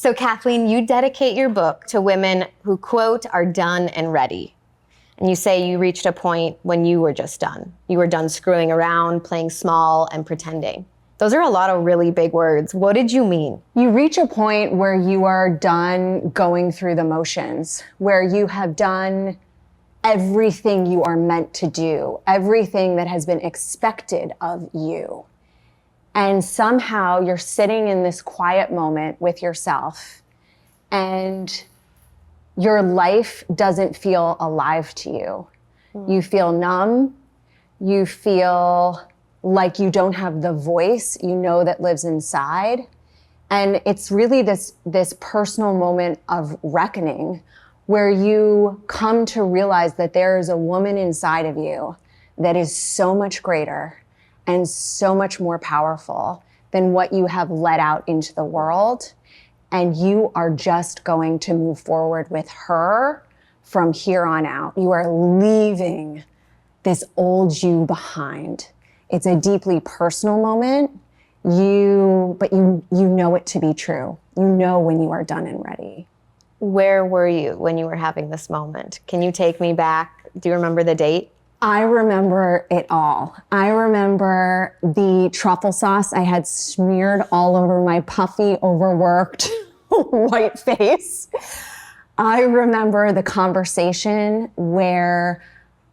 So Kathleen, you dedicate your book to women who, quote, are done and ready. And you say you reached a point when you were just done. You were done screwing around, playing small, and pretending. Those are a lot of really big words. What did you mean? You reach a point where you are done going through the motions, where you have done everything you are meant to do, everything that has been expected of you. And somehow you're sitting in this quiet moment with yourself and your life doesn't feel alive to you. You feel numb. You feel like you don't have the voice you know that lives inside. And it's really this personal moment of reckoning where you come to realize that there is a woman inside of you that is so much greater and so much more powerful than what you have let out into the world. And you are just going to move forward with her from here on out. You are leaving this old you behind. It's a deeply personal moment, but you know it to be true. You know when you are done and ready. Where were you when you were having this moment? Can you take me back? Do you remember the date? I remember it all. I remember the truffle sauce I had smeared all over my puffy, overworked white face. I remember the conversation where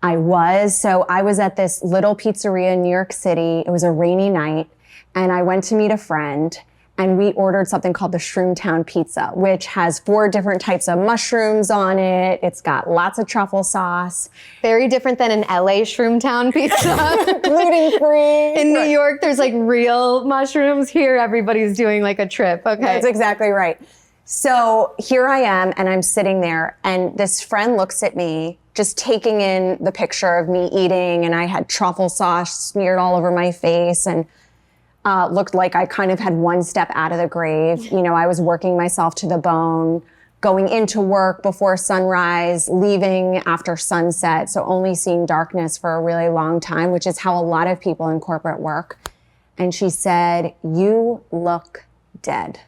I was at this little pizzeria in New York City. It was a rainy night, and I went to meet a friend, and we ordered something called the Shroomtown Pizza, which has 4 different types of mushrooms on it. It's got lots of truffle sauce. Very different than an LA Shroomtown pizza. Gluten-free. In New York, there's like real mushrooms. Here, everybody's doing like a trip. Okay. That's exactly right. So here I am, and I'm sitting there, and this friend looks at me, just taking in the picture of me eating, and I had truffle sauce smeared all over my face, and looked like I kind of had one step out of the grave. You know, I was working myself to the bone, going into work before sunrise, leaving after sunset, so only seeing darkness for a really long time, which is how a lot of people in corporate work. And she said, "You look dead."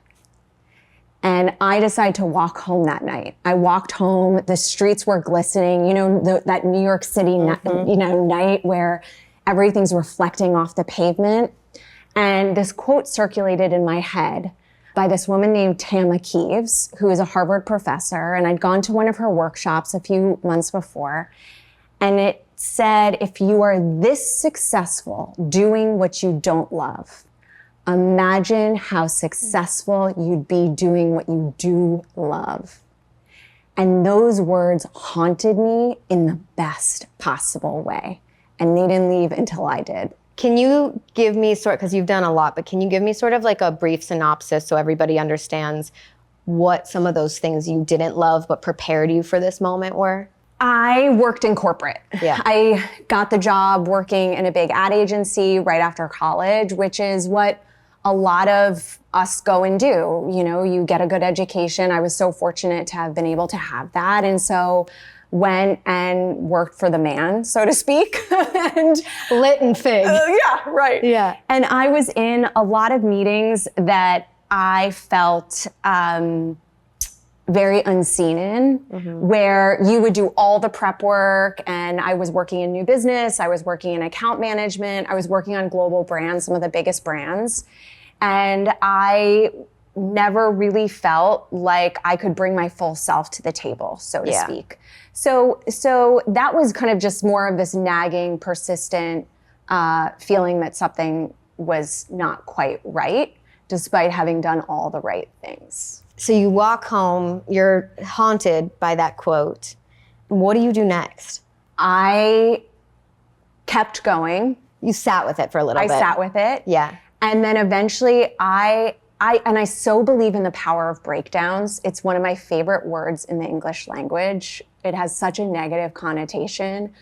And I decided to walk home that night. I walked home, the streets were glistening, you know, that New York City night where everything's reflecting off the pavement. And this quote circulated in my head by this woman named Tama Keeves, who is a Harvard professor. And I'd gone to one of her workshops a few months before. And it said, if you are this successful doing what you don't love, imagine how successful you'd be doing what you do love. And those words haunted me in the best possible way. And they didn't leave until I did. Can you give me because you've done a lot, but can you give me sort of like a brief synopsis so everybody understands what some of those things you didn't love but prepared you for this moment were? I worked in corporate. Yeah. I got the job working in a big ad agency right after college, which is what a lot of us go and do. You know, you get a good education. I was so fortunate to have been able to have that. And so went and worked for the man, so to speak. And lit and fig. Yeah, right. Yeah. And I was in a lot of meetings that I felt very unseen in, where you would do all the prep work, and I was working in new business, I was working in account management, I was working on global brands, some of the biggest brands. And I never really felt like I could bring my full self to the table, so to speak. So that was kind of just more of this nagging, persistent feeling that something was not quite right, despite having done all the right things. So you walk home, you're haunted by that quote. What do you do next? I kept going. You sat with it for a little bit. I sat with it. Yeah. And then eventually I so believe in the power of breakdowns. It's one of my favorite words in the English language. It has such a negative connotation.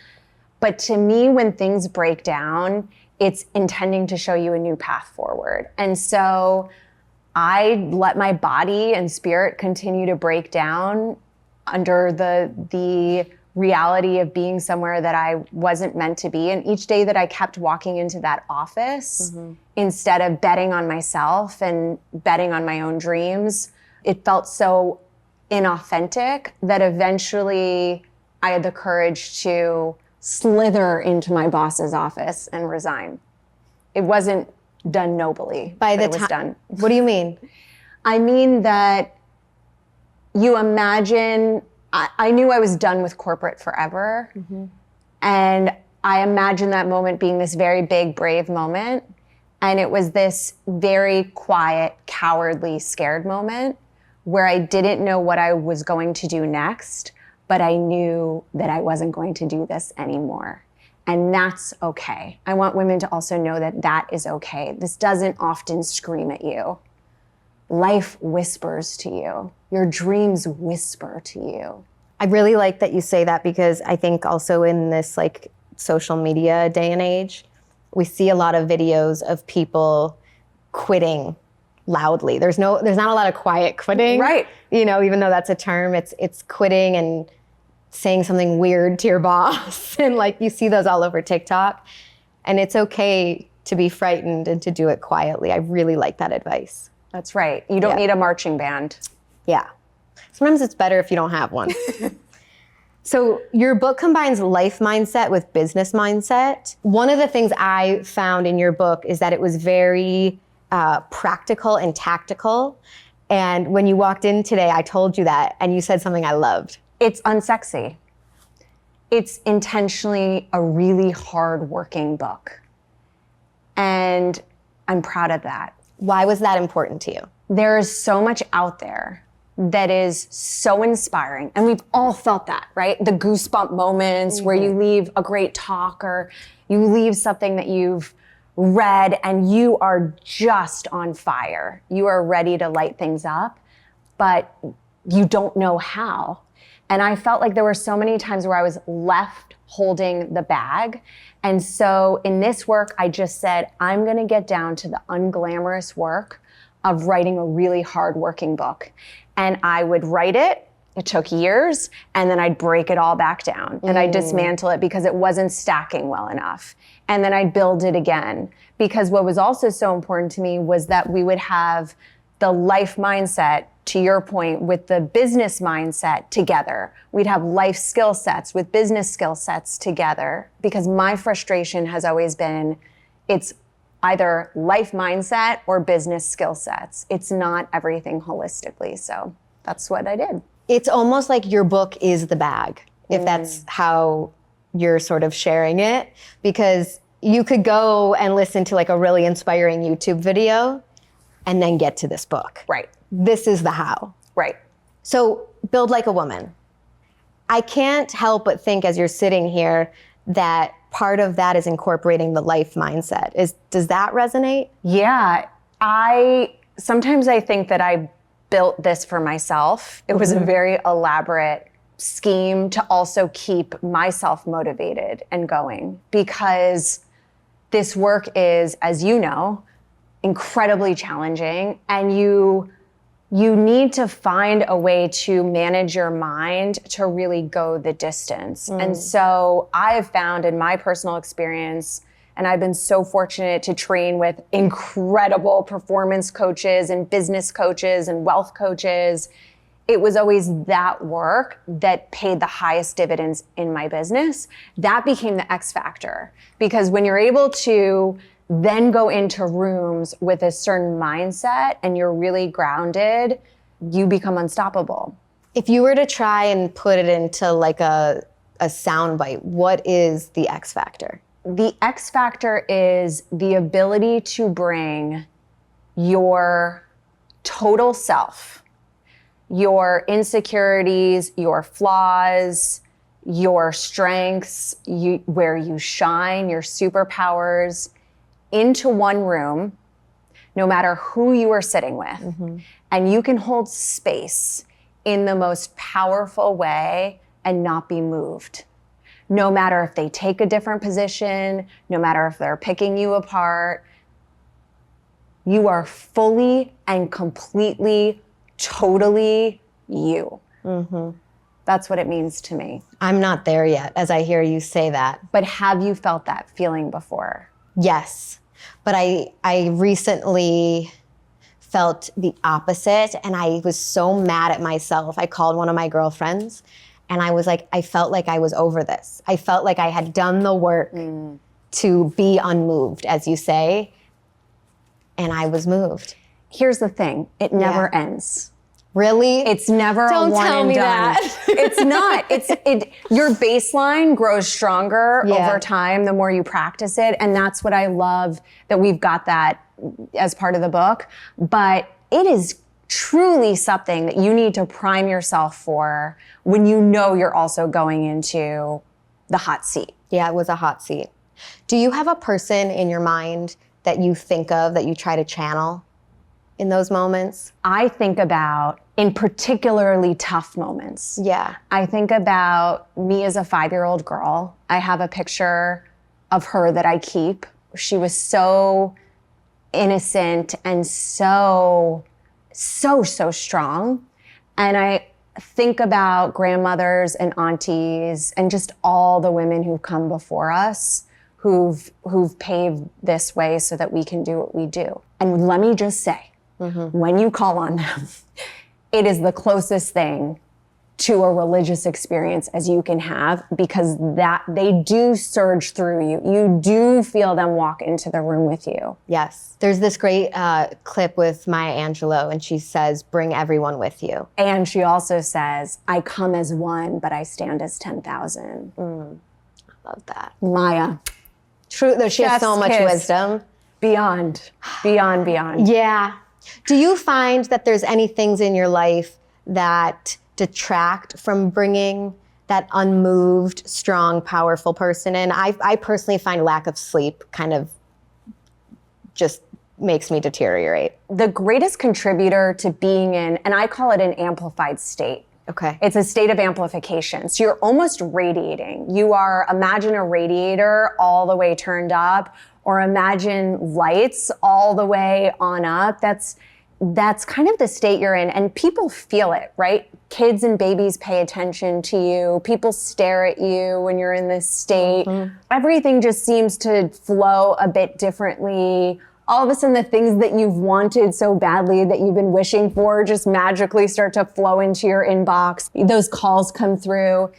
But to me, when things break down, it's intending to show you a new path forward. And so I let my body and spirit continue to break down under the reality of being somewhere that I wasn't meant to be. And each day that I kept walking into that office, instead of betting on myself and betting on my own dreams, It felt so inauthentic that eventually I had the courage to slither into my boss's office and resign. It wasn't done nobly, but it was done. What do you mean? I mean that you imagine, I knew I was done with corporate forever. And I imagined that moment being this very big, brave moment. And it was this very quiet, cowardly, scared moment where I didn't know what I was going to do next, but I knew that I wasn't going to do this anymore. And that's okay. I want women to also know that that is okay. This doesn't often scream at you. Life whispers to you. Your dreams whisper to you. I really like that you say that, because I think also in this like social media day and age, we see a lot of videos of people quitting loudly. There's not a lot of quiet quitting. Right. You know, even though that's a term, it's quitting and saying something weird to your boss. And like you see those all over TikTok. And it's okay to be frightened and to do it quietly. I really like that advice. That's right. You don't need a marching band. Yeah. Sometimes it's better if you don't have one. So your book combines life mindset with business mindset. One of the things I found in your book is that it was very practical and tactical. And when you walked in today, I told you that, and you said something I loved. It's unsexy. It's intentionally a really hard-working book. And I'm proud of that. Why was that important to you? There is so much out there that is so inspiring. And we've all felt that, right? The goosebump moments where you leave a great talk or you leave something that you've read and you are just on fire. You are ready to light things up, but you don't know how. And I felt like there were so many times where I was left holding the bag. And so in this work, I just said, I'm gonna get down to the unglamorous work of writing a really hard-working book. And I would write it, it took years, and then I'd break it all back down and I'd dismantle it because it wasn't stacking well enough. And then I'd build it again. Because what was also so important to me was that we would have the life mindset, to your point, with the business mindset together. We'd have life skill sets with business skill sets together, because my frustration has always been, it's either life mindset or business skill sets. It's not everything holistically. So that's what I did. It's almost like your book is the bag, if that's how you're sort of sharing it, because you could go and listen to like a really inspiring YouTube video and then get to this book. Right. This is the how. Right. So build like a woman. I can't help but think as you're sitting here that part of that is incorporating the life mindset. Does that resonate? Yeah. Sometimes I think that I built this for myself. It was a very elaborate scheme to also keep myself motivated and going, because this work is, as you know, incredibly challenging, and you need to find a way to manage your mind to really go the distance. And so I have found in my personal experience, and I've been so fortunate to train with incredible performance coaches and business coaches and wealth coaches, it was always that work that paid the highest dividends in my business. That became the X factor, because when you're able to then go into rooms with a certain mindset and you're really grounded, you become unstoppable. If you were to try and put it into like a soundbite, what is the X factor? The X factor is the ability to bring your total self, your insecurities, your flaws, your strengths, where you shine, your superpowers, into one room, no matter who you are sitting with. And you can hold space in the most powerful way and not be moved. No matter if they take a different position, no matter if they're picking you apart, you are fully and completely, totally you. That's what it means to me. I'm not there yet, as I hear you say that. But have you felt that feeling before? Yes, but I recently felt the opposite. And I was so mad at myself. I called one of my girlfriends and I was like, I felt like I was over this. I felt like I had done the work to be unmoved, as you say. And I was moved. Here's the thing. It never ends. Really? It's never Don't a one tell and me done. that. It's not. Your baseline grows stronger Yeah. over time the more you practice it. And that's what I love that we've got that as part of the book. But it is truly something that you need to prime yourself for when you know you're also going into the hot seat. Yeah, it was a hot seat. Do you have a person in your mind that you think of, that you try to channel in those moments? I think about in particularly tough moments. Yeah. I think about me as a 5-year-old girl. I have a picture of her that I keep. She was so innocent and so strong. And I think about grandmothers and aunties and just all the women who've come before us, who've paved this way so that we can do what we do. And let me just say, when you call on them, it is the closest thing to a religious experience as you can have, because that they do surge through you. You do feel them walk into the room with you. Yes. There's this great clip with Maya Angelou, and she says, bring everyone with you. And she also says, I come as one, but I stand as 10,000. I love that. Maya, True, though she has Chef's so much kiss. wisdom. beyond. Yeah. Do you find that there's any things in your life that detract from bringing that unmoved, strong, powerful person in? I personally find lack of sleep kind of just makes me deteriorate. The greatest contributor to being in, and I call it an amplified state. Okay. It's a state of amplification. So you're almost radiating. Imagine a radiator all the way turned up, or imagine lights all the way on up. That's kind of the state you're in. And people feel it, right? Kids and babies pay attention to you. People stare at you when you're in this state. Everything just seems to flow a bit differently. All of a sudden, the things that you've wanted so badly, that you've been wishing for, just magically start to flow into your inbox. Those calls come through.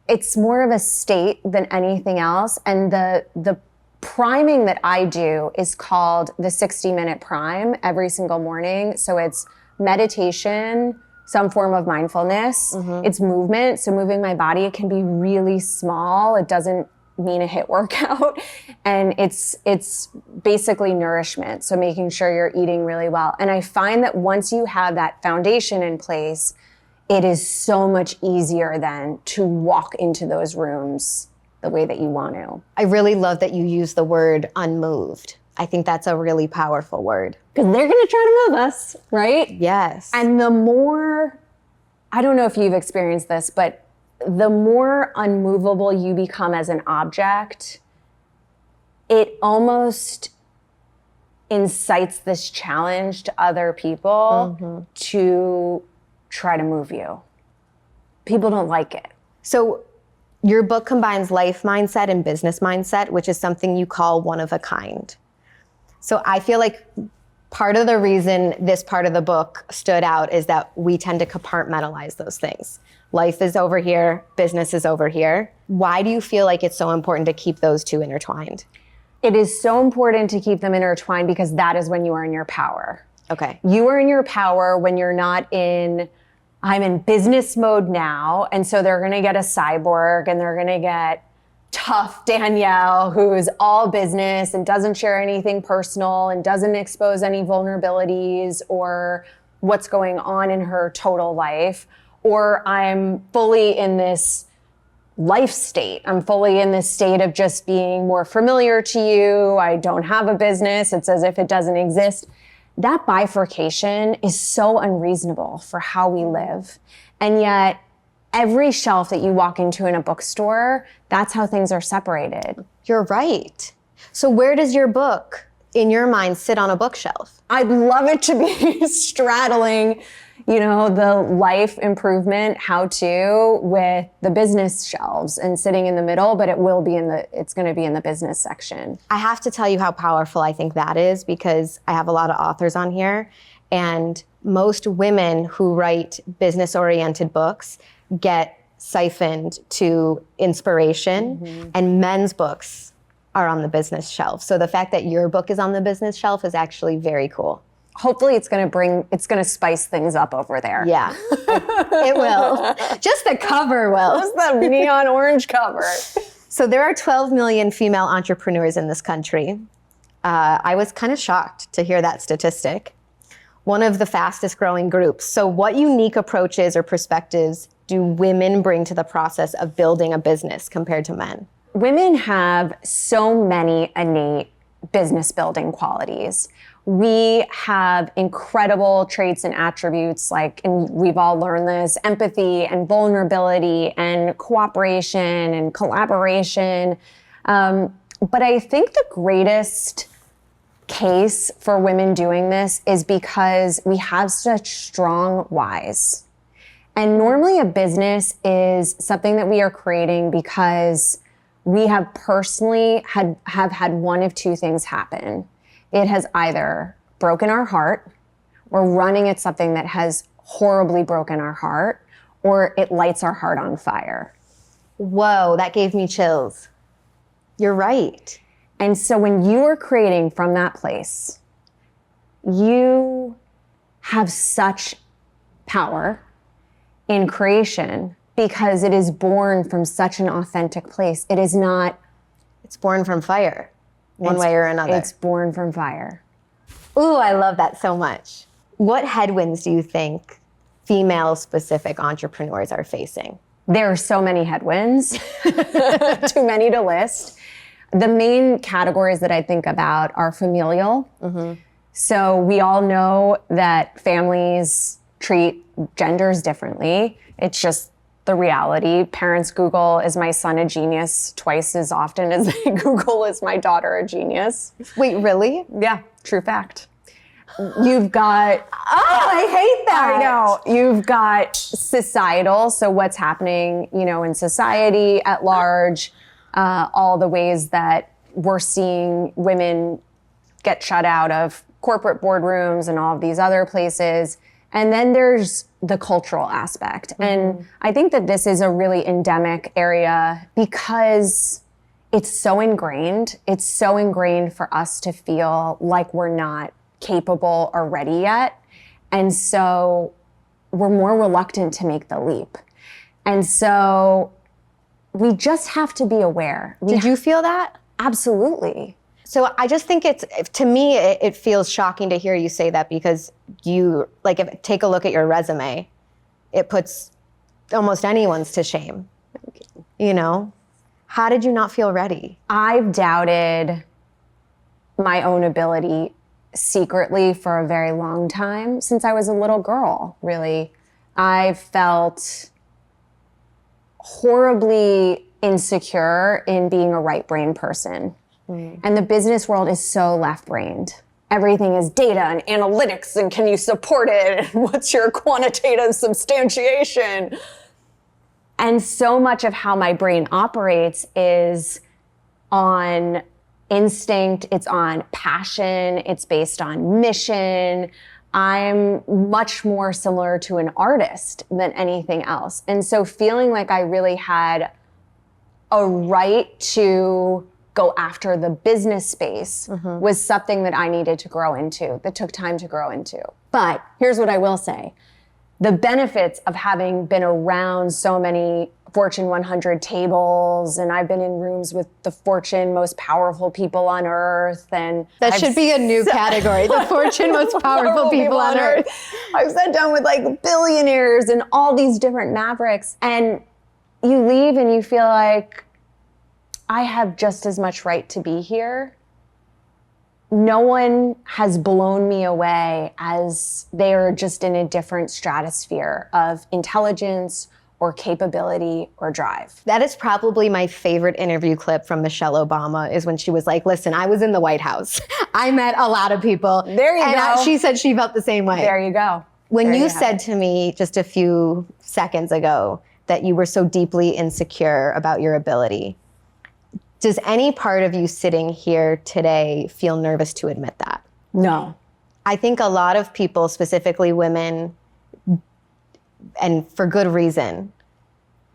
It's more of a state than anything else. And the priming that I do is called the 60-minute prime every single morning. So it's meditation, some form of mindfulness. It's movement. So moving my body, it can be really small. It doesn't mean a HIIT workout. And it's basically nourishment. So making sure you're eating really well. And I find that once you have that foundation in place, it is so much easier then to walk into those rooms the way that you want to. I really love that you use the word unmoved. I think that's a really powerful word. Because they're going to try to move us, right? Yes. And the more, I don't know if you've experienced this, but the more unmovable you become as an object, it almost incites this challenge to other people to try to move you. People don't like it. So your book combines life mindset and business mindset, which is something you call one of a kind. So I feel like part of the reason this part of the book stood out is that we tend to compartmentalize those things. Life is over here, business is over here. Why do you feel like it's so important to keep those two intertwined? It is so important to keep them intertwined because that is when you are in your power. Okay. You are in your power when you're not in, I'm in business mode now, and so they're gonna get a cyborg and they're gonna get tough Danielle, who's all business and doesn't share anything personal and doesn't expose any vulnerabilities or what's going on in her total life. Or I'm fully in this life state. I'm fully in this state of just being more familiar to you. I don't have a business. It's as if it doesn't exist. That bifurcation is so unreasonable for how we live. And yet, every shelf that you walk into in a bookstore, that's how things are separated. You're right. So where does your book, in your mind, sit on a bookshelf? I'd love it to be straddling, the life improvement how-to with the business shelves and sitting in the middle, but it's going to be in the business section. I have to tell you how powerful I think that is, because I have a lot of authors on here, And most women who write business-oriented books get siphoned to inspiration, and men's books are on the business shelf. So the fact that your book is on the business shelf is actually very cool. Hopefully it's going to spice things up over there. Yeah, it will. Just the cover will. Just the neon orange cover. So there are 12 million female entrepreneurs in this country. I was kind of shocked to hear that statistic. One of the fastest growing groups. So what unique approaches or perspectives do women bring to the process of building a business compared to men? Women have so many innate business building qualities. We have incredible traits and attributes and we've all learned this, empathy and vulnerability and cooperation and collaboration. But I think the greatest case for women doing this is because we have such strong whys. And normally a business is something that we are creating because we have personally have had one of two things happen. It has either broken our heart, we're running at something that has horribly broken our heart, or it lights our heart on fire. Whoa, that gave me chills. You're right. And so when you are creating from that place, you have such power in creation because it is born from such an authentic place. It is not... It's born from fire, one way or another. It's born from fire. Ooh, I love that so much. What headwinds do you think female-specific entrepreneurs are facing? There are so many headwinds, too many to list. The main categories that I think about are familial. So we all know that families treat genders differently. It's just the reality. Parents Google, is my son a genius, twice as often as they Google, is my daughter a genius. Wait, really? Yeah, true fact. You've got... Oh, I hate that. I know. You've got societal, so what's happening, in society at large, all the ways that we're seeing women get shut out of corporate boardrooms and all of these other places. And then there's the cultural aspect. And I think that this is a really endemic area because it's so ingrained. It's so ingrained for us to feel like we're not capable or ready yet. And so we're more reluctant to make the leap. And so we just have to be aware. Did you feel that? Absolutely. So I just think to me, it feels shocking to hear you say that because take a look at your resume. It puts almost anyone's to shame. How did you not feel ready? I've doubted my own ability secretly for a very long time, since I was a little girl, really. I felt horribly insecure in being a right-brained person. And the business world is so left-brained. Everything is data and analytics, and can you support it? And what's your quantitative substantiation? And so much of how my brain operates is on instinct, it's on passion, it's based on mission. I'm much more similar to an artist than anything else. And so feeling like I really had a right to go after the business space was something that I needed to grow into, that took time to grow into. But here's what I will say. The benefits of having been around so many Fortune 100 tables, and I've been in rooms with the Fortune most powerful people on earth, and that should be a new category, the Fortune most powerful people on earth. I've sat down with billionaires and all these different mavericks, and you leave and you feel like, I have just as much right to be here. No one has blown me away as they are just in a different stratosphere of intelligence or capability or drive. That is probably my favorite interview clip from Michelle Obama, is when she was like, listen, I was in the White House. I met a lot of people. There you go. She said she felt the same way. There you go. When you said to me just a few seconds ago that you were so deeply insecure about your ability, does any part of you sitting here today feel nervous to admit that? No. I think a lot of people, specifically women, and for good reason,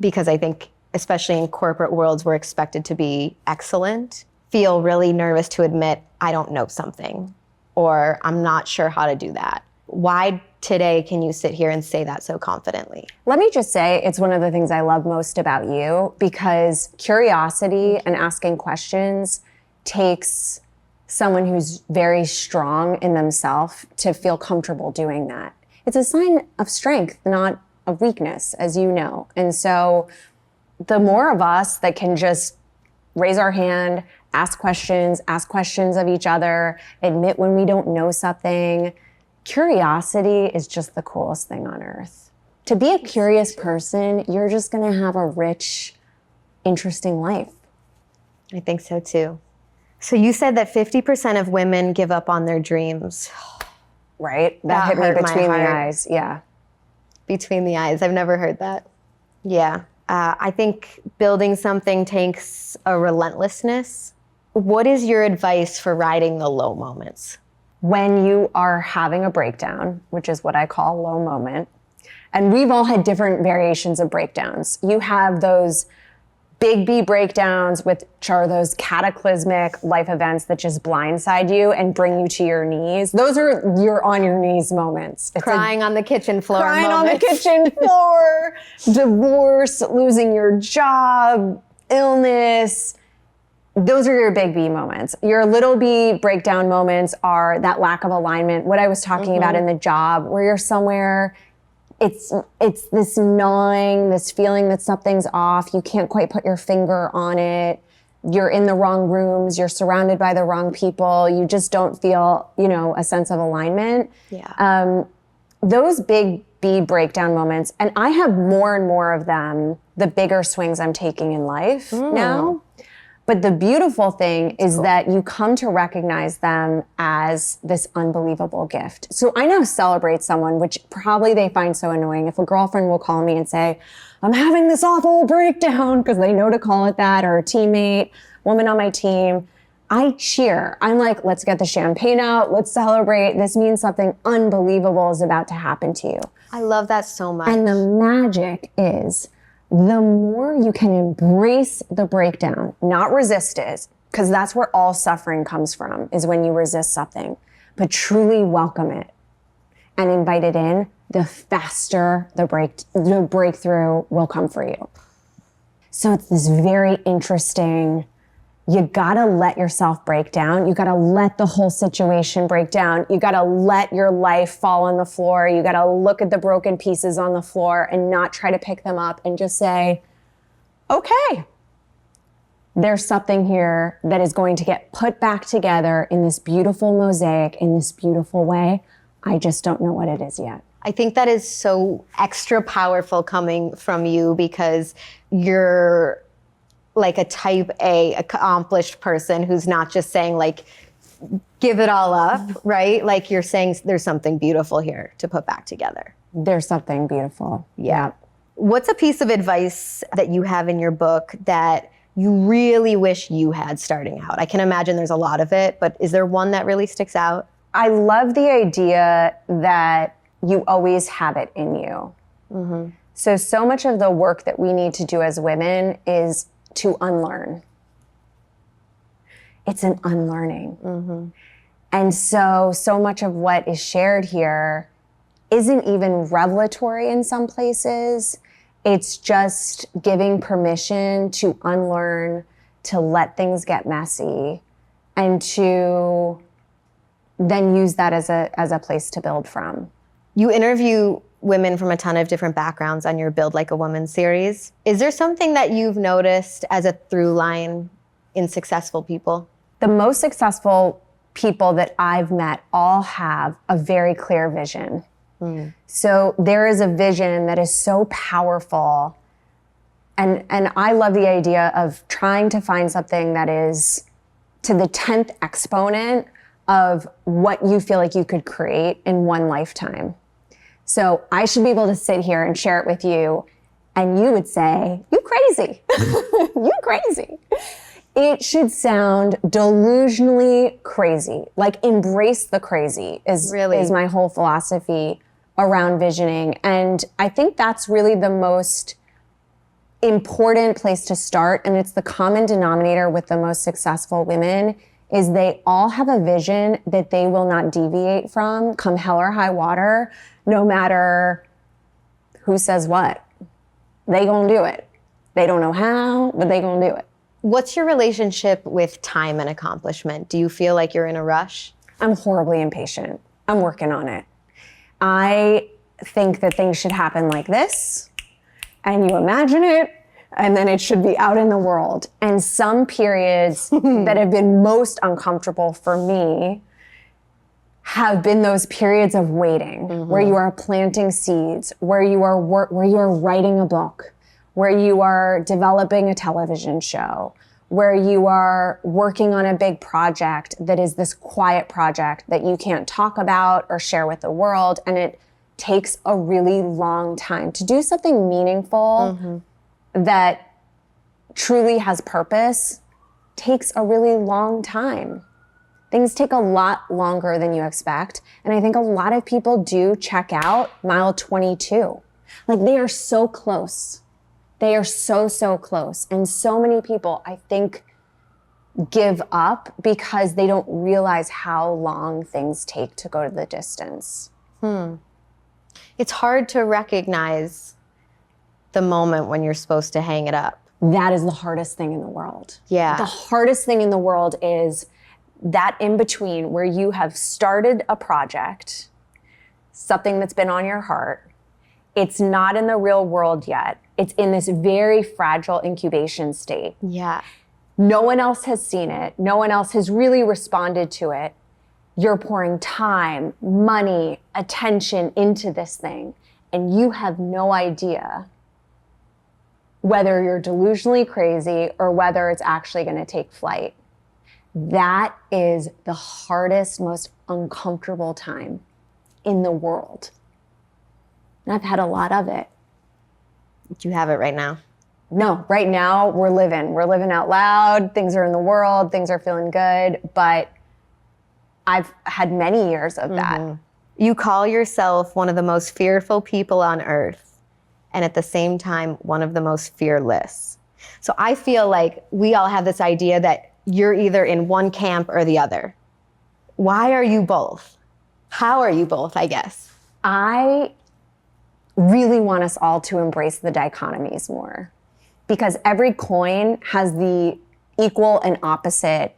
because I think especially in corporate worlds, we're expected to be excellent, feel really nervous to admit, I don't know something, or I'm not sure how to do that. Why today can you sit here and say that so confidently? Let me just say, it's one of the things I love most about you, because curiosity and asking questions takes someone who's very strong in themselves to feel comfortable doing that. It's a sign of strength, not of weakness, as you know. And so the more of us that can just raise our hand, ask questions of each other, admit when we don't know something. Curiosity is just the coolest thing on earth. To be a curious person, you're just gonna have a rich, interesting life. I think so too. So you said that 50% of women give up on their dreams. Right? That hit me between the eyes, yeah. Between the eyes, I've never heard that. Yeah, I think building something takes a relentlessness. What is your advice for riding the low moments? When you are having a breakdown, which is what I call low moment, and we've all had different variations of breakdowns. You have those big B breakdowns, which are those cataclysmic life events that just blindside you and bring you to your knees. Those are your on your knees moments. It's crying on the kitchen floor crying moments. on the kitchen floor, divorce, losing your job, illness. Those are your big B moments. Your little B breakdown moments are that lack of alignment, what I was talking about in the job, where you're somewhere, it's this gnawing, this feeling that something's off. You can't quite put your finger on it. You're in the wrong rooms. You're surrounded by the wrong people. You just don't feel, a sense of alignment. Yeah. Those big B breakdown moments, and I have more and more of them, the bigger swings I'm taking in life now. But the beautiful thing is that you come to recognize them as this unbelievable gift. So I now celebrate someone, which probably they find so annoying. If a girlfriend will call me and say, I'm having this awful breakdown, because they know to call it that, or a teammate, woman on my team, I cheer. I'm like, let's get the champagne out. Let's celebrate. This means something unbelievable is about to happen to you. I love that so much. And the magic is, the more you can embrace the breakdown, not resist it, because that's where all suffering comes from, is when you resist something, but truly welcome it and invite it in, the faster the breakthrough will come for you. So it's this very interesting, you gotta let yourself break down. You gotta let the whole situation break down. You gotta let your life fall on the floor. You gotta look at the broken pieces on the floor and not try to pick them up and just say, okay, there's something here that is going to get put back together in this beautiful mosaic, in this beautiful way. I just don't know what it is yet. I think that is so extra powerful coming from you, because you're like a type A accomplished person who's not just saying like, give it all up, right? Like you're saying there's something beautiful here to put back together. There's something beautiful. Yeah. What's a piece of advice that you have in your book that you really wish you had starting out? I can imagine there's a lot of it, but is there one that really sticks out? I love the idea that you always have it in you. Mm-hmm. So much of the work that we need to do as women is to unlearn. It's an unlearning. Mm-hmm. And so much of what is shared here isn't even revelatory in some places. It's just giving permission to unlearn, to let things get messy, and to then use that as a place to build from. You interview women from a ton of different backgrounds on your Build Like a Woman series. Is there something that you've noticed as a through line in successful people? The most successful people that I've met all have a very clear vision. So there is a vision that is so powerful. And I love the idea of trying to find something that is to the 10th exponent of what you feel like you could create in one lifetime. So I should be able to sit here and share it with you, and you would say, you crazy. You crazy. It should sound delusionally crazy. Like, embrace the crazy is my whole philosophy around visioning. And I think that's really the most important place to start. And it's the common denominator with the most successful women is they all have a vision that they will not deviate from come hell or high water, no matter who says what. They gonna do it. They don't know how, but they gonna do it. What's your relationship with time and accomplishment? Do you feel like you're in a rush? I'm horribly impatient. I'm working on it. I think that things should happen like this, and you imagine it, and then it should be out in the world. And some periods that have been most uncomfortable for me have been those periods of waiting, where you are planting seeds, where you are writing a book, where you are developing a television show, where you are working on a big project that is this quiet project that you can't talk about or share with the world. And it takes a really long time to do something meaningful that truly has purpose. Takes a really long time. Things take a lot longer than you expect. And I think a lot of people do check out mile 22. Like, they are so close. They are so, so close. And so many people, I think, give up because they don't realize how long things take to go to the distance. It's hard to recognize the moment when you're supposed to hang it up. That is the hardest thing in the world. Yeah. The hardest thing in the world is that in between where you have started a project, something that's been on your heart. It's not in the real world yet. It's in this very fragile incubation state. Yeah. No one else has seen it. No one else has really responded to it. You're pouring time, money, attention into this thing, and you have no idea whether you're delusionally crazy or whether it's actually going to take flight. That is the hardest, most uncomfortable time in the world. And I've had a lot of it. Do you have it right now? No, right now we're living out loud. Things are in the world. Things are feeling good. But I've had many years of that. You call yourself one of the most fearful people on earth, and at the same time, one of the most fearless. So I feel like we all have this idea that you're either in one camp or the other. Why are you both? How are you both, I guess? I really want us all to embrace the dichotomies more, because every coin has the equal and opposite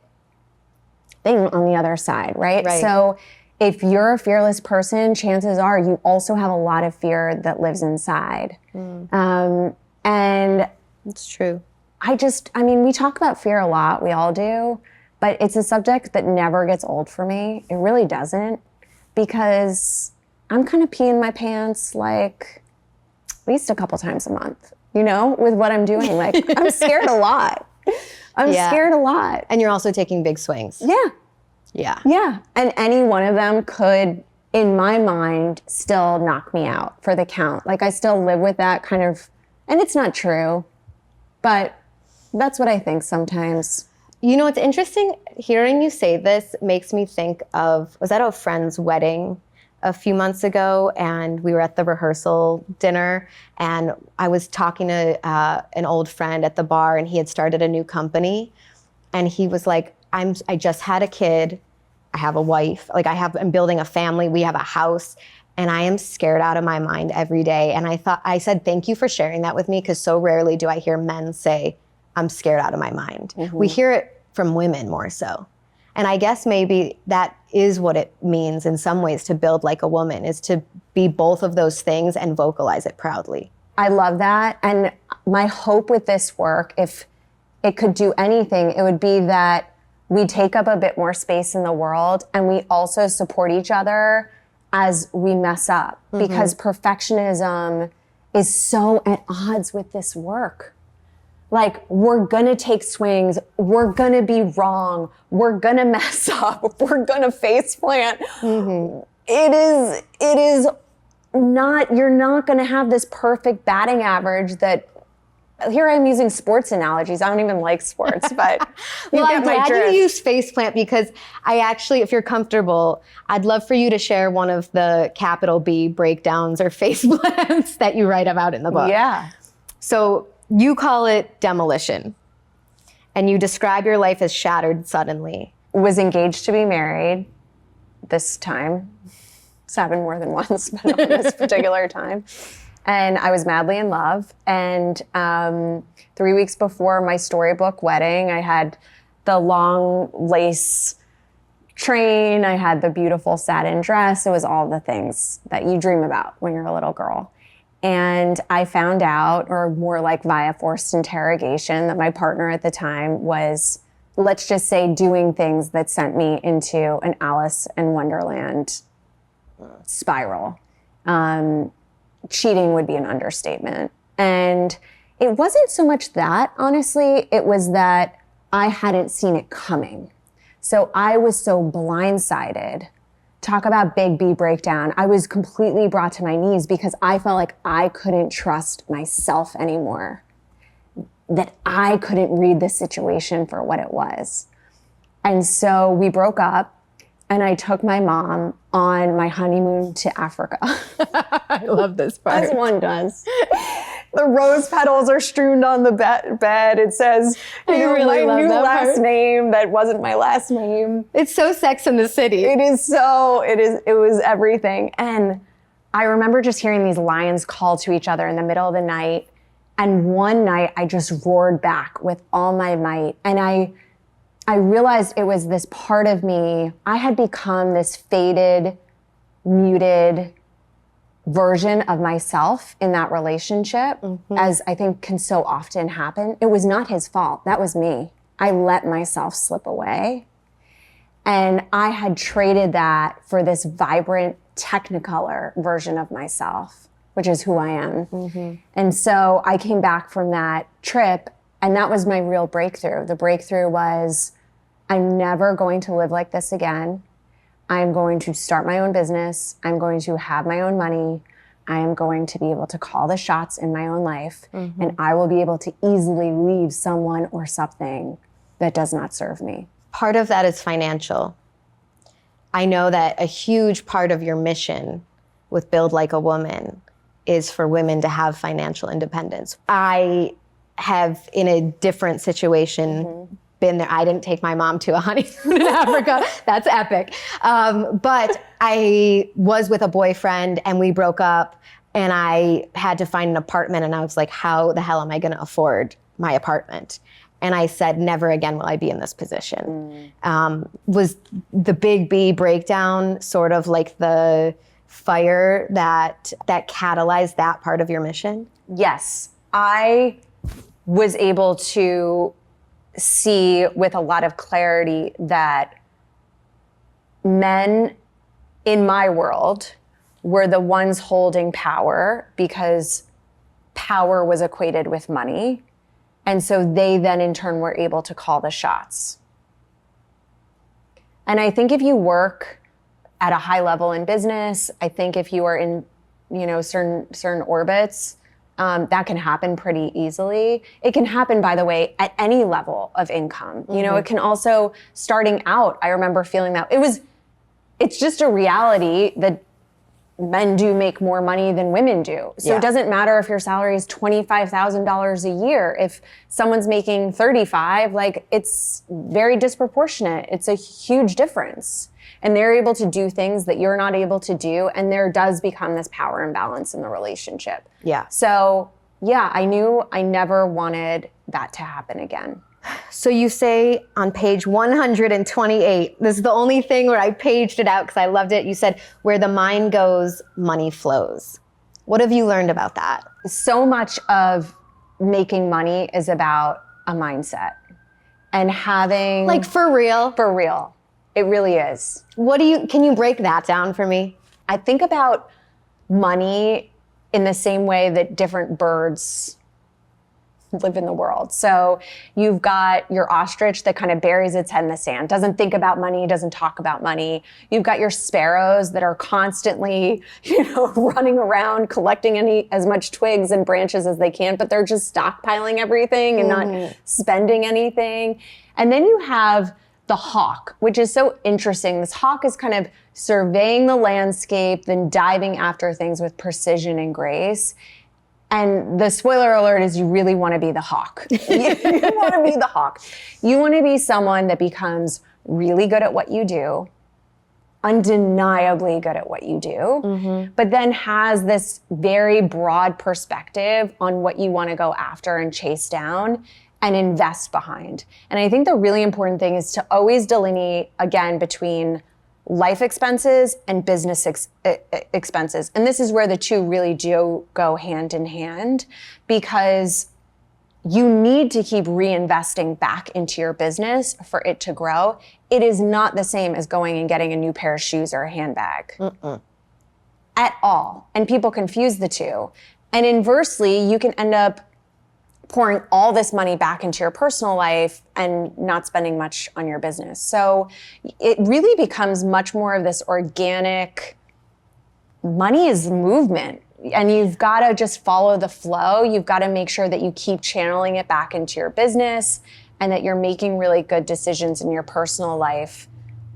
thing on the other side, right? So if you're a fearless person, chances are you also have a lot of fear that lives inside. And it's true. I mean, we talk about fear a lot, we all do, but it's a subject that never gets old for me. It really doesn't, because I'm kind of peeing my pants like at least a couple times a month, you know, with what I'm doing. Like, I'm scared a lot. I'm scared a lot. And you're also taking big swings. Yeah. And any one of them could, in my mind, still knock me out for the count. Like, I still live with that kind of, and it's not true, but that's what I think sometimes. You know, it's interesting, hearing you say this makes me think of, was at a friend's wedding a few months ago, and we were at the rehearsal dinner, and I was talking to an old friend at the bar, and he had started a new company, and he was like, I just had a kid, I have a wife, like I'm building a family, we have a house, and I am scared out of my mind every day. And I said, thank you for sharing that with me, because so rarely do I hear men say, I'm scared out of my mind. We hear it from women more so. And I guess maybe that is what it means in some ways to build like a woman, is to be both of those things and vocalize it proudly. I love that. And my hope with this work, if it could do anything, it would be that we take up a bit more space in the world, and we also support each other as we mess up, because perfectionism is so at odds with this work. Like, we're gonna take swings, we're gonna be wrong, we're gonna mess up, we're gonna face plant. It is not, you're not gonna have this perfect batting average that Here I'm using sports analogies. I don't even like sports, but well, I'm glad you use faceplant because I actually, if you're comfortable, I'd love for you to share one of the capital B breakdowns or faceplants that you write about in the book. Yeah. So you call it demolition, and you describe your life as shattered suddenly. Was engaged to be married this time. It's happened more than once, but on this particular time. And I was madly in love. And 3 weeks before my storybook wedding, I had the long lace train. I had the beautiful satin dress. It was all the things that you dream about when you're a little girl. And I found out, or more like via forced interrogation, that my partner at the time was, let's just say, doing things that sent me into an Alice in Wonderland spiral. Cheating would be an understatement. And it wasn't so much that, honestly, it was that I hadn't seen it coming. So I was so blindsided. Talk about big B breakdown. I was completely brought to my knees because I felt like I couldn't trust myself anymore, that I couldn't read the situation for what it was. And so we broke up. And I took my mom on my honeymoon to Africa. I love this part. As one does. The rose petals are strewn on the bed. It says, my new last name that wasn't my last name. It's so Sex in the City. It was everything. And I remember just hearing these lions call to each other in the middle of the night. And one night I just roared back with all my might. And I realized it was this part of me. I had become this faded, muted version of myself in that relationship, as I think can so often happen. It was not his fault. That was me. I let myself slip away. And I had traded that for this vibrant Technicolor version of myself, which is who I am. And so I came back from that trip, and that was my real breakthrough. The breakthrough was, I'm never going to live like this again. I'm going to start my own business. I'm going to have my own money. I am going to be able to call the shots in my own life. And I will be able to easily leave someone or something that does not serve me. Part of that is financial. I know that a huge part of your mission with Build Like a Woman is for women to have financial independence. I have, in a different situation, been there. I didn't take my mom to a honeymoon in Africa. That's epic. But I was with a boyfriend and we broke up and I had to find an apartment and I was like, how the hell am I going to afford my apartment? And I said, never again will I be in this position. Was the big B breakdown sort of like the fire that catalyzed that part of your mission? Yes. I was able to see with a lot of clarity that men in my world were the ones holding power because power was equated with money. And so they then in turn were able to call the shots. And I think if you work at a high level in business, I think if you are in, certain orbits, that can happen pretty easily. It can happen, by the way, at any level of income. It can also, starting out, I remember feeling that it's just a reality that men do make more money than women do. So It doesn't matter if your salary is $25,000 a year. If someone's making 35, it's very disproportionate. It's a huge difference. And they're able to do things that you're not able to do. And there does become this power imbalance in the relationship. Yeah. So I knew I never wanted that to happen again. So you say on page 128, this is the only thing where I paged it out because I loved it. You said, where the mind goes, money flows. What have you learned about that? So much of making money is about a mindset and having... Like for real? For real. It really is. Can you break that down for me? I think about money in the same way that different birds live in the world. So you've got your ostrich that kind of buries its head in the sand, doesn't think about money, doesn't talk about money. You've got your sparrows that are constantly, running around collecting as much twigs and branches as they can, but they're just stockpiling everything and not spending anything. And then you have the hawk, which is so interesting. This hawk is kind of surveying the landscape, then diving after things with precision and grace. And the spoiler alert is you really want to be the hawk. You want to be the hawk. You want to be someone that becomes really good at what you do, undeniably good at what you do, but then has this very broad perspective on what you want to go after and chase down and invest behind. And I think the really important thing is to always delineate, again, between life expenses and business expenses. And this is where the two really do go hand in hand, because you need to keep reinvesting back into your business for it to grow. It is not the same as going and getting a new pair of shoes or a handbag at all. And people confuse the two. And inversely, you can end up pouring all this money back into your personal life and not spending much on your business. So it really becomes much more of this organic, money is movement. And you've got to just follow the flow. You've got to make sure that you keep channeling it back into your business and that you're making really good decisions in your personal life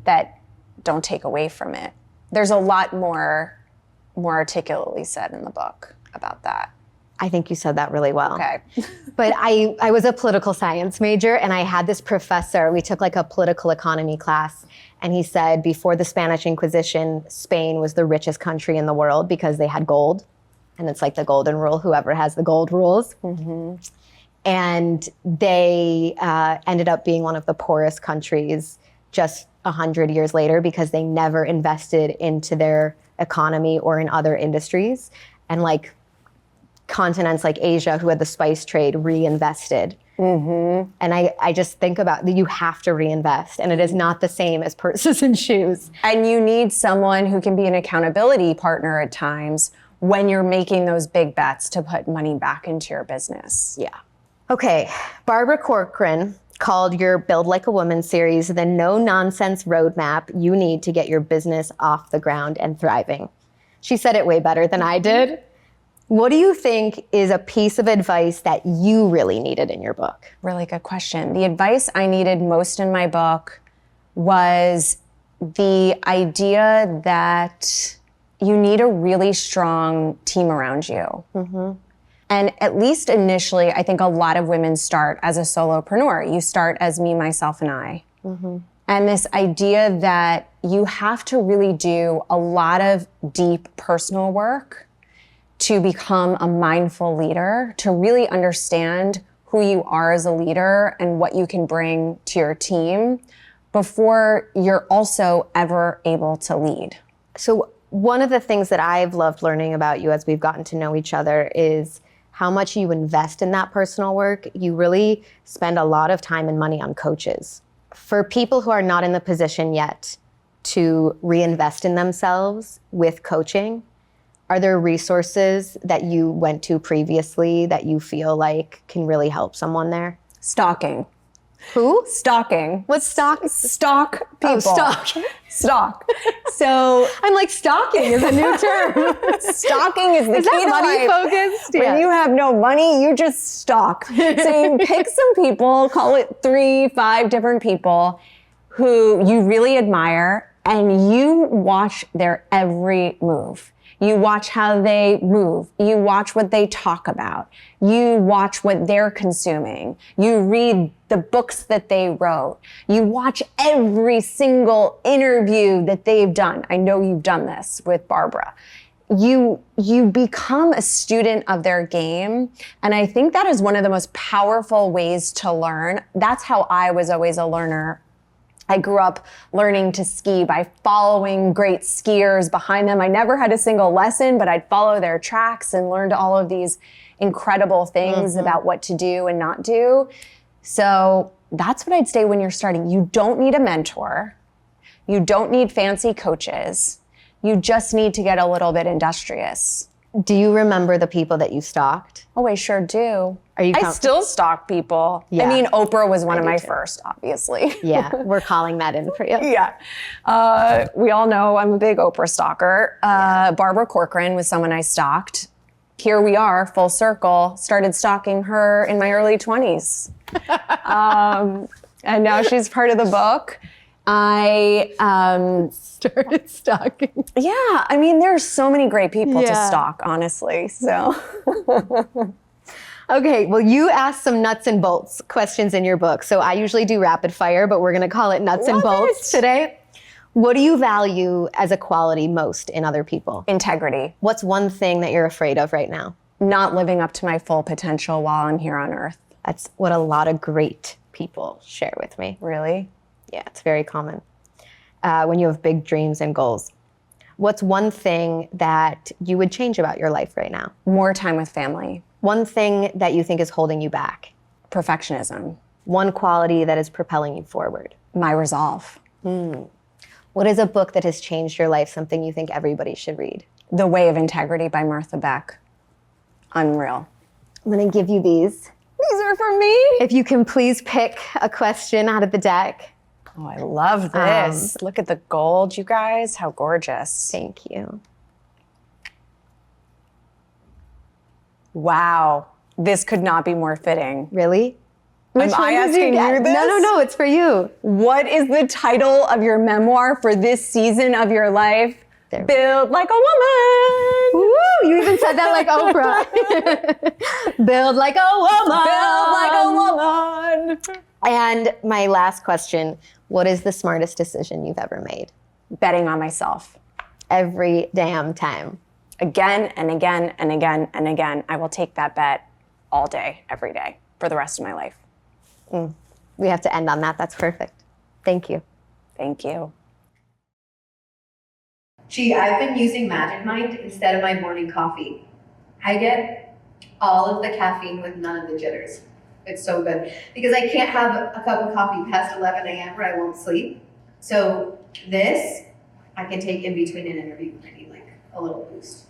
that don't take away from it. There's a lot more articulately said in the book about that. I think you said that really well. Okay. But I was a political science major, and I had this professor, we took like a political economy class, and he said before the Spanish Inquisition, Spain was the richest country in the world because they had gold. And it's like the golden rule, whoever has the gold rules. And they ended up being one of the poorest countries just 100 years later because they never invested into their economy or in other industries. And like continents like Asia, who had the spice trade, reinvested. And I just think about that you have to reinvest, and it is not the same as purses and shoes. And you need someone who can be an accountability partner at times when you're making those big bets to put money back into your business. Yeah. Okay, Barbara Corcoran called your Build Like a Woman series the no-nonsense roadmap you need to get your business off the ground and thriving. She said it way better than I did. What do you think is a piece of advice that you really needed in your book? Really good question. The advice I needed most in my book was the idea that you need a really strong team around you. And at least initially, I think a lot of women start as a solopreneur. You start as me, myself, and I. And this idea that you have to really do a lot of deep personal work to become a mindful leader, to really understand who you are as a leader and what you can bring to your team before you're also ever able to lead. So one of the things that I've loved learning about you as we've gotten to know each other is how much you invest in that personal work. You really spend a lot of time and money on coaches. For people who are not in the position yet to reinvest in themselves with coaching, are there resources that you went to previously that you feel like can really help someone there? Stalking. Who? Stalking. What's stalk? Stalk people. Oh, stalk. Stalk. So I'm like, stalking is a new term. stalking is the Is key that to money life. focused? When you have no money, you just stalk. So you pick some people, call it 3-5 different people who you really admire, and you watch their every move. You watch how they move. You watch what they talk about. You watch what they're consuming. You read the books that they wrote. You watch every single interview that they've done. I know you've done this with Barbara. You become a student of their game. And I think that is one of the most powerful ways to learn. That's how I was always a learner. I grew up learning to ski by following great skiers behind them. I never had a single lesson, but I'd follow their tracks and learned all of these incredible things about what to do and not do. So that's what I'd say when you're starting. You don't need a mentor. You don't need fancy coaches. You just need to get a little bit industrious Do you remember the people that you stalked? Oh, I sure do. Are you I still stalk people. Yeah. I mean, Oprah was one of do my too. first, obviously. Yeah, we're calling that in for you. Yeah. We all know I'm a big Oprah stalker. Barbara Corcoran was someone I stalked. Here we are, full circle. Started stalking her in my early 20s. And now she's part of the book. I Started stalking. yeah, I mean, there's so many great people to stalk, honestly. So Okay, well, you asked some nuts and bolts questions in your book. So I usually do rapid fire, but we're going to call it nuts and bolts today. What do you value as a quality most in other people? integrity, What's one thing that you're afraid of right now? not living up to my full potential while I'm here on earth. That's what a lot of great people share with me. Really? Yeah, it's very common when you have big dreams and goals. What's one thing that you would change about your life right now? More time with family. One thing that you think is holding you back? Perfectionism. One quality that is propelling you forward? My resolve. What is a book that has changed your life, something you think everybody should read? The Way of Integrity by Martha Beck. Unreal. I'm going to give you these. These are for me. If you can please pick a question out of the deck. Oh, I love this. Look at the gold, you guys. How gorgeous. Thank you. Wow. This could not be more fitting. Really? Am I asking you this? No, it's for you. What is the title of your memoir for this season of your life? There. Build Like a Woman. Woo! You even said that like Oprah. Build like a woman. Build like a woman. And my last question, what is the smartest decision you've ever made? Betting on myself. Every damn time. Again and again and again and again. I will take that bet all day, every day, for the rest of my life. We have to end on that. That's perfect. Thank you. Thank you. Gee, I've been using Magic Mind instead of my morning coffee. I get all of the caffeine with none of the jitters. It's so good. Because I can't have a cup of coffee past 11 a.m. or I won't sleep. So this, I can take in between an interview when I need like a little boost.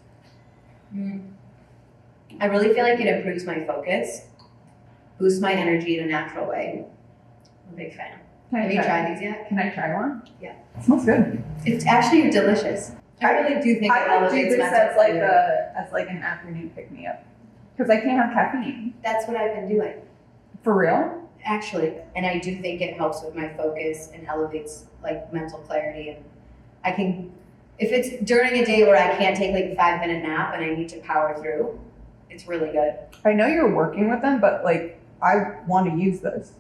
I really feel like it improves my focus, boosts my energy in a natural way. I'm a big fan. Have you tried these yet? Can I try one? Yeah. It smells good. It's actually delicious. I really do think it I would do elevates this mental as clarity. an afternoon pick me up because I can't have caffeine. That's what I've been doing, For real? actually. And I do think it helps with my focus and elevates like mental clarity. And I can, if it's during a day where I can't take like a 5-minute nap and I need to power through, it's really good. I know you're working with them, but like I want to use this.